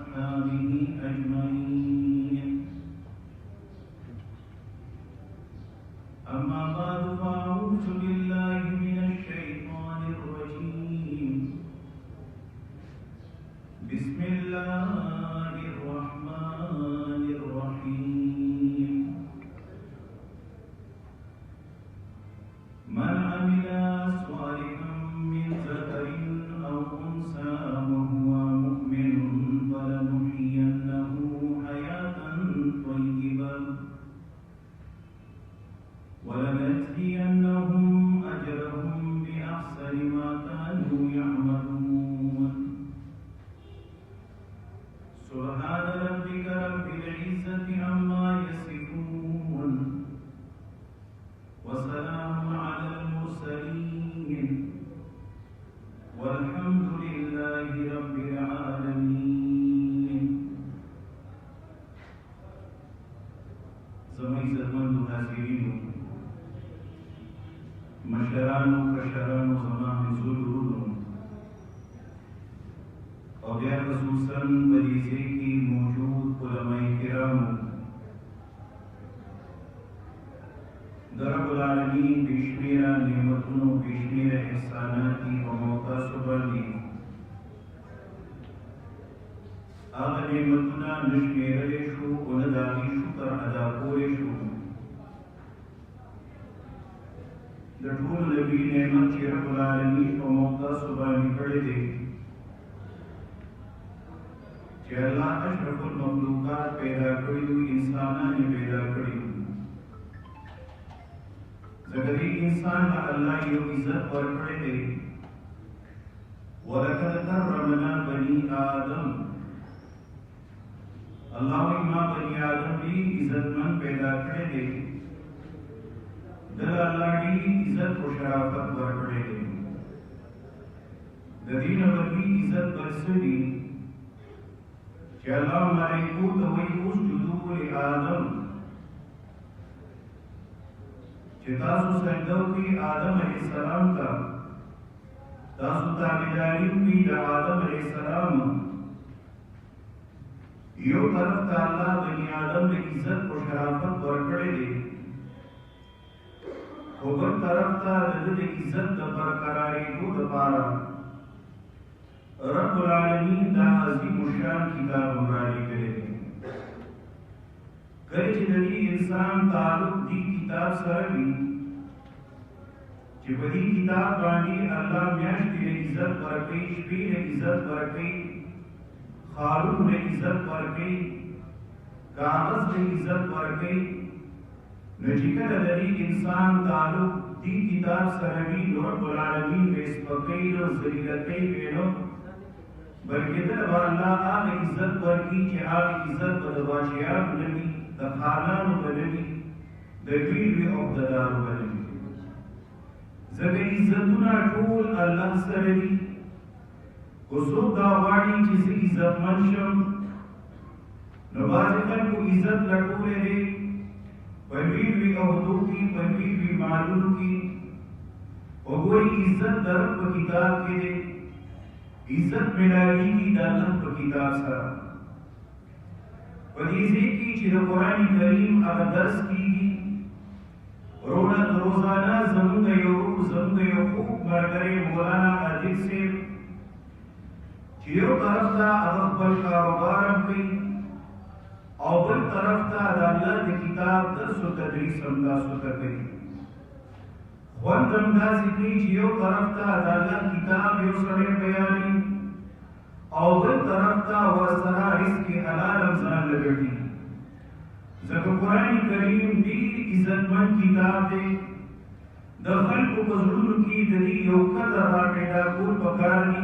وأصحابه أجمعين. أما بعد فأعوذ بالله من الشيطان الرجيم. بسم الله الرحمن الرحيم. من عمل صالحا من ذكر أو أنثى وهو مؤمن فلنحيينه حياة طيبة ولنجزينهم أجرهم بأحسن ما كانوا يعملون. سبحان ربك رب العزة عما يصفون وسلام على المرسلين والحمد لله رب العالمين. زمین عزتمند حاضرین، مشرانو کشرانو زما حضورونو او بیا خصوصاً په دې ځای کې موجود علماء کرامو، د رب العالمین بې شمېره نعمتونو بې شمېره احسانات دي په تاسو باندې. هغه نعمتونه نه شمېرلی شو او نه د هغې شکر ادا کولی شو. د ټولو لوی نعمت چې رب العالمین په تاسو باندې کړی دی، چې الله اشرف المخلوقات پیدا کړي دي، انسانان یې پیدا کړي دي. ځکه دې انسان ته الله یو عزت ورکړی دی، ولقد کرمنا بني آدم. الله وایي ما بني آدم ډېر عزتمند پیدا کړی دی، دل الله ډېر عزت او شرافت ورکړی دی. د دې نه بلکې عزت بل څه دي چې الله ملائکو ته وایي اسجدوا لآدم، چې تاسو سجده وکړئ آدم علیه السلام ته، تاسو تابعداري وکړئ د آدم علیه السلام. یو طرف ته الله بني آدم له عزت او شرافت ورکړی دی، خو بل طرف ته د ده د عزت د برقرارېدو دپاره رب العالمین دا عظیم الشان کتاب رالیږلی دی. کله چې د دې انسان تعلق دې کتاب سره وي، چې په دې کتاب باندې الله میاشتې له عزت ورکوي، شپې له عزت ورکوي، ښارونو له عزت ورکوي، کاغذ له عزت ورکوي، نو چې کله د دې انسان تعلق دې کتاب سره وي، نو رب العالمین به سپکۍ نه ذلیلتۍ به نه، بلکې دله به الله هغه عزت ورکړي چې هغه عزت به د باچیانو نه وي، د خانانو به نه وي، د ډېرو عهدهدارو به نه وي. ځکه عزتونه ټول الله سره دي. خو څوک دا غواړي چې زه عزتمند شم، نو بعضې خلکو عزت لټولی دی په لوی عهدو کې، په لوی مالونو کې. خو ګورې عزت د رب په کتاب کې دی، عزت ملاویږي د الله په کتاب سره. په دې ځای کې چې د قرآن کریم هغه درس کېږي، روزانه زموږ یو خوږ ملګری مولانا عادل صاحب چې یو طرف ته هغه خپل کاروبار هم کوي او بل طرف ته د الله د کتاب درس و تدریس هم تاسو ته کوي. خوند هم داسې کوي چې یو طرف ته د الله کتاب یو سړی بیانوي او بل طرف ته ورسره رزق حلال هم ځان له ګټي. ځکه قرآن کریم ډېر عزتمند کتاب دی. د خلکو په زړونو کې د دې یو قدر را پیدا کول پکار دي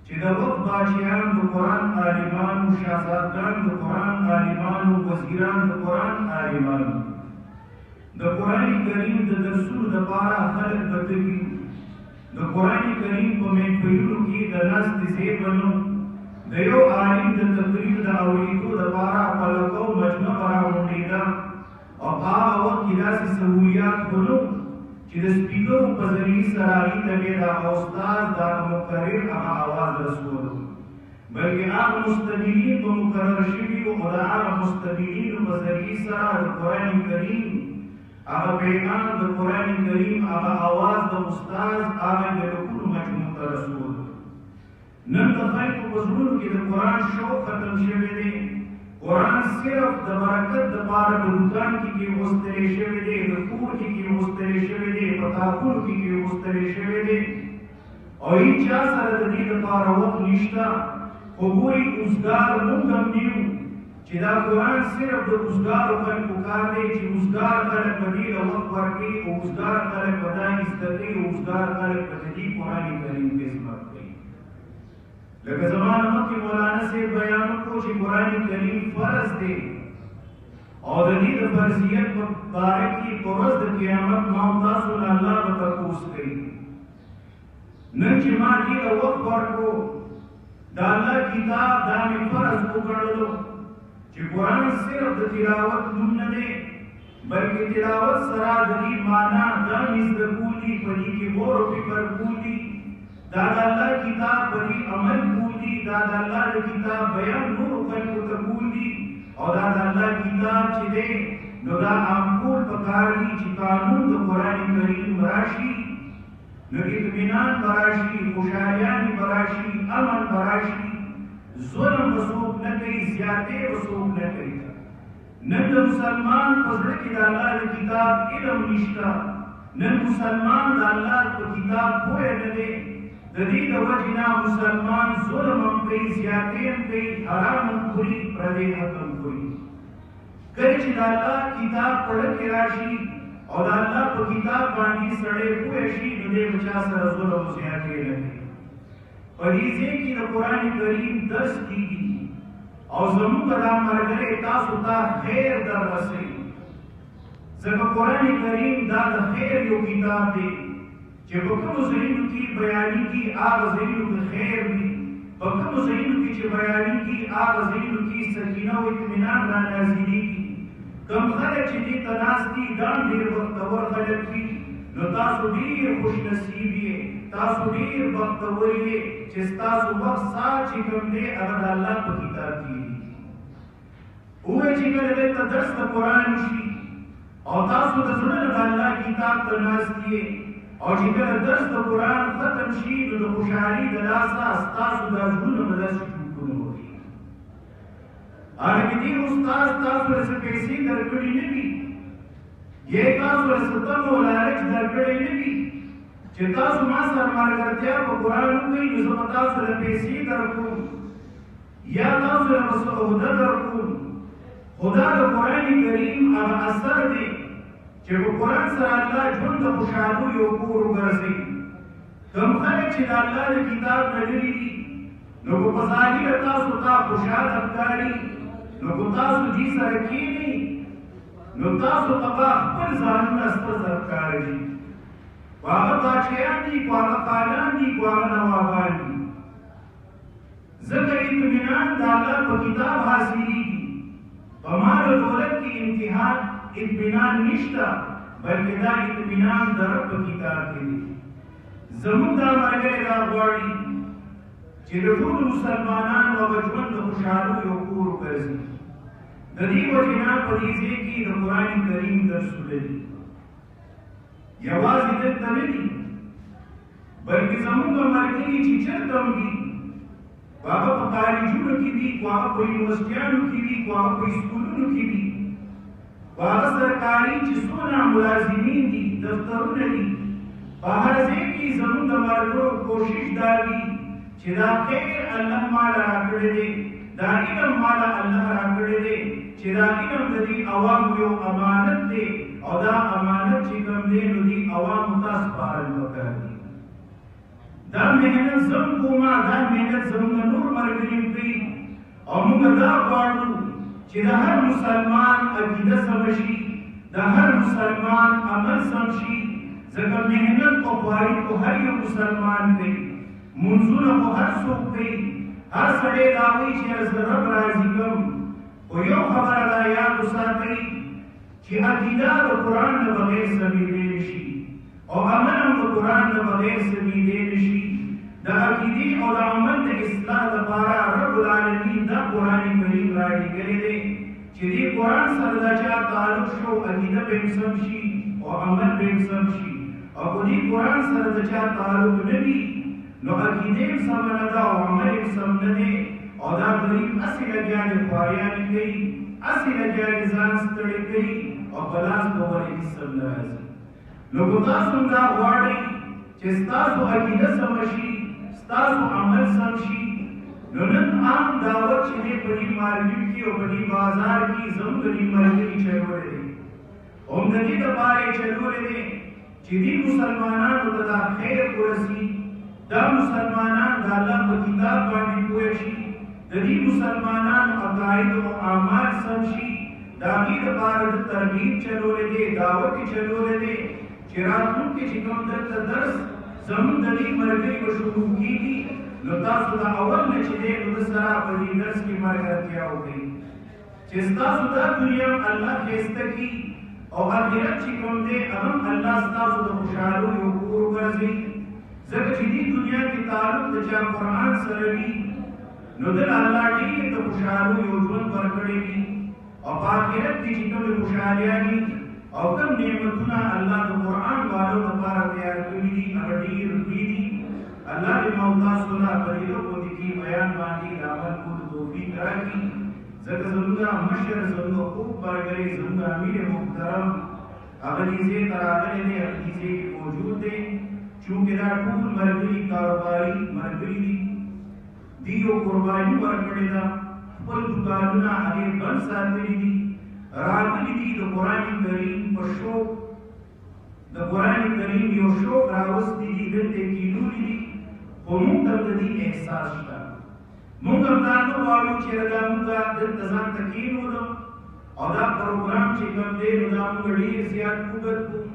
چې د وخت بادشاهان د قرآن عالمانو، شهزادګان د قرآن عالمانو، وزیران د قرآن عالمانو د قرآن کریم د درسونو دپاره خلک بدوي. د قرآن کریم په محفلونو کې د ناستې ځای بنو، د یو عالم د تقریر د اورېدو دپاره په لکو مجمع راغونډېده او په هغه وخت کې داسې سهولیات بنو چې د سپیکرو په ذریعې سره هغې ته بیا د هغه استاد د هغه مقرر هغه اواز رسولو. بلکې هغه مستبدین به مقرر شوي او د هغه مستبدینو په ذریعې سره د قرآن کریم هغه پیغام د قرآن کریم هغه اواز د استاذ هغه د ټولو مجموع ته رسول. نن د خلکو په زړونو کې د قرآن شوق ختم شوی دی. قرآن صرف د برکت دپاره په دوکان کې کېنوستلی شوی دی، د کور کې کېنوستلی شوی دی، په تاقونو کې کېنوستلی شوی دی او هېچا سره د دې دپاره وخت نشته. خو ګورئ اوزګار موږ هم نه یو چې دا قرآن صرف د اوزګارو خلکو کار دی چې اوزګار خلک به دې له وخت ورکوي او اوزګار خلک به دا زده کوي او اوزګار خلک به د دې قرآن کریم خدمت کوي. لکه زما نه مخکې مولانا صاحب بیان وکړو چې قرآن کریم فرض دی او د دې د فرضیت په باره کې په ورځ د قیامت ما او تاسو نه الله به تپوس کوي. نن چې ما دې له وخت ورکړو د الله کتاب دا مې فرض وګڼلو چې قرآن صرف د تلاوت نوم نه دی بلکې تلاوت سره د دې معنا دا مې زده کول دي، په دې کې غور او فکر کول دي، دا د الله کتاب په دې عمل کول دي، دا د الله د کتاب بیان نورو خلکو ته کول دي او دا د الله کتاب چې دی نو دا عام کول پکار دي چې قانون د قرآن کریم راشي نو اطمینان به راشي، خوشحالیانې به راشي، امن به راشي، ظلم به څوک نه کوي، زیاتې به څوک نه کوي. نن د مسلمان په زړه کې د الله د کتاب علم نشته، نن مسلمان د الله په کتاب پوهه نه دی. د دې د وجې نه مسلمان ظلم هم کوي، زیاتې هم کوي، حرام هم خوري، پردی حق هم خوري. کله چې د الله کتاب په زړه کې راشي او د الله په کتاب باندې سړی پوه شي نو دی به چا سره ظلم او زیاتې نه کوي. په دې ځای کې د قرآن کریم درس کېږي او زموږ دا ملګری تاسو ته خیر در رسوي. ځکه قرآن کریم دا د خیر یو کتاب دی چې په کومو ځایونو کې بیانېږي هغه ځایونو کې خیر وي، په کومو ځایونو کې چې بیانېږي هغه ځایونو کې سکینه او اطمینان را نازلېږي. کوم خلک چې دې ته ناست دي دا ډېر بختور خلک وي نو تاسو ډېر خوش نصیب یې، تاسو ډېر بختور یې چې ستاسو وخت ساعت چې کوم دی هغه د الله په کتاب کې دي. ووایي چې کله دلته درس د قرآن وشي او تاسو د زړه نه د الله کتاب ته ناست یې او چې کله درس د قرآن ختم شي نو د خوشحالي د لاسه ستاسو دا زړونه به داسې ټوپونه وکړي. هغه کې دې استاد تاسو له څه پیسې درکړي نه وي، یا تاسو له څه تمه او لالچ درکړی نه وي چې تاسو ما سره ملګرتیا په قرآن وکړئ نو زه به تاسو له پیسې درکړم یا تاسو له به څه عهده درکړم. خو دا د قرآن کریم هغه اثر دی چې په قرآن سره الله ژوند د خوشحالۍ یو کور وګرځوي. کوم خلک چې د الله د کتاب نه لرې دي نو په ظاهره تاسو ته خوشحاله ښکاري نو که تاسو دې سره کښېنئ نو تاسو ته به خپل ځانونه ستر ښکاري. خو هغه بادشاهان دي، خو هغه خانان دي، خو هغه نوابان دي. ځکه اطمینان د الله په کتاب حاصلېږي. په مال او دولت کې امتحان اطمینان نشته بلکې دا اطمینان د رب په کتاب کې دی. زموږ دا ملګری را غواړي چې د ټولو مسلمانانو هغه ژوند د خوشحالۍ یو کور وګرځي. د دې وجې نه په دې ځای کې د قرآن کریم درسونه دي. یوازې دلته نه دي بلکې زموږ ملګري چې چېرته هم دي خو هغه په کالجونو کې دي، خو هغه په یونیورسټیانو کې دي، خو هغه په سکولونو کې دي، خو هغه سرکاري چې څونه ملازمین دي، دفترونه دي، په هر ځای کې زموږ د ملګرو کوشش دا وي چې دا خیر الله ماله راکړی دی، دا علم ماله الله راکړی دی چې دا علم د دې عوامو یو امانت دی او دا امانت چې کوم دی نو دې عوامو ته سپارل پکار دي. دا محنت زم کومه، دا محنت زموږ نور ملګري کوي او موږ دا غواړو چې د هر مسلمان عقیده سمه شي، د هر مسلمان عمل سم شي. ځکه محنت او خواري خو هر یو مسلمان کوي، منځونه خو هر څوک کوي، هر سړی دا وایي چې زه رب راضي کړم. خو یو خبره دا یاد وساتئ چې عقیده د قرآن نه بغیر سمیدی نشي او عمل هم د قرآن نه بغیر سمیدی نشي. د عقیدې او د عمل د اصلاح لپاره رب لیکلی دی چې دې قرآن سره د چا تعلق شو عقیده به یې سم شي او عمل به یې سم شي او که دې قرآن سره د چا تعلق نه وي نو عقیده یې سمه نه ده او عمل یې سم نه دی او دا غریب هسې لګیا دی خواریانې کوي هسې لګیا دی ځان ستړی کوي او په لاس به ورې هېڅ هم نه راځي نو که تاسو هم دا غواړئ چې ستاسو عقیده سمه شي ستاسو عمل سم شي نو نن عام دعوت چې دی په دې مارکېټ کې او په دې بازار کې زموږ د دې ملګري چلولی دی هم د دې دپاره یې چلولی دی چې دې مسلمانانو ته دا خیر ورسي دا مسلمانان د الله په کتاب باندې پوه شي د دې مسلمانانو عقاید او اعمال سم شي د هغې دپاره د ترغیب چلولی دی دعوت یې چلولی دی چې راتلونکي چې کوم دلته درس زموږ د دې ملګري به شروع کېږي نو تاسو د اول نه چې دی نو د سره په دې درس کې ملګرتیا وکړئ چې ستاسو دا دنیا الله ښایسته کړي او آخرت چې کوم دی هغه الله ستاسو د خوشحالۍ یو کور وګرځوي ځکه چې دې دنیا کې تعلق د چا قرآن سره وي نو دل الله ډېر د خوشحالۍ یو ژوند ورکړی وي او په آخرت کې چې کومې خوشحالیانې او کوم نعمتونه الله د قرآن والو لپاره تیار کړي دي هغه ډېر لوی دي الله دې موږ تاسو ته په دې غوندې کې بیان باندې د عمل کولو توفیق راکړي ځکه زموږ مشر زموږ خوب ملګری زموږ امیر محترم هغه دې ځای ته راغلی دی هغه دې ځای کې موجود دی چونکې دا ټول ملګري کاروباري ملګري دي دوی یو قرباني ورکړې ده خپل دوکانونه هغې بند ساتلي دي راغلي دي د قرآن کریم په شوق د قرآن کریم یو شوق راوستی دي دلته کینولي دي خو موږ ته د دې احساس شته موږ هم دا نه غواړو چې دا موږ دلته ځان ته کینولو او دا پروګرام چې کوم دی نو دا موږ ډېر زیات اوږد کړو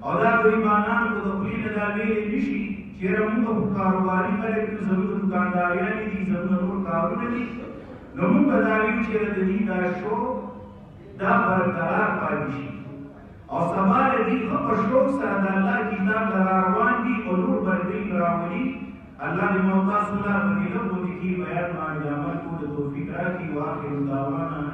او دا غریبانان خو د خولې نه دا ویلی نه شي چېرې موږ خو کاروباري خلک یو زموږ دوکانداریانې دي زموږ نور کارونه دي نو موږ به دا ویو چې د دې دا شوق دا برقرار پاتې شي او سبا د دې ښه په شوق سره د الله کتاب ته راروان دي او نور ملګري راولي الله دې موږ تاسو ته په دې غوندې کې بیان باندې عمل کولو توفیق راکړي واخر دعوانا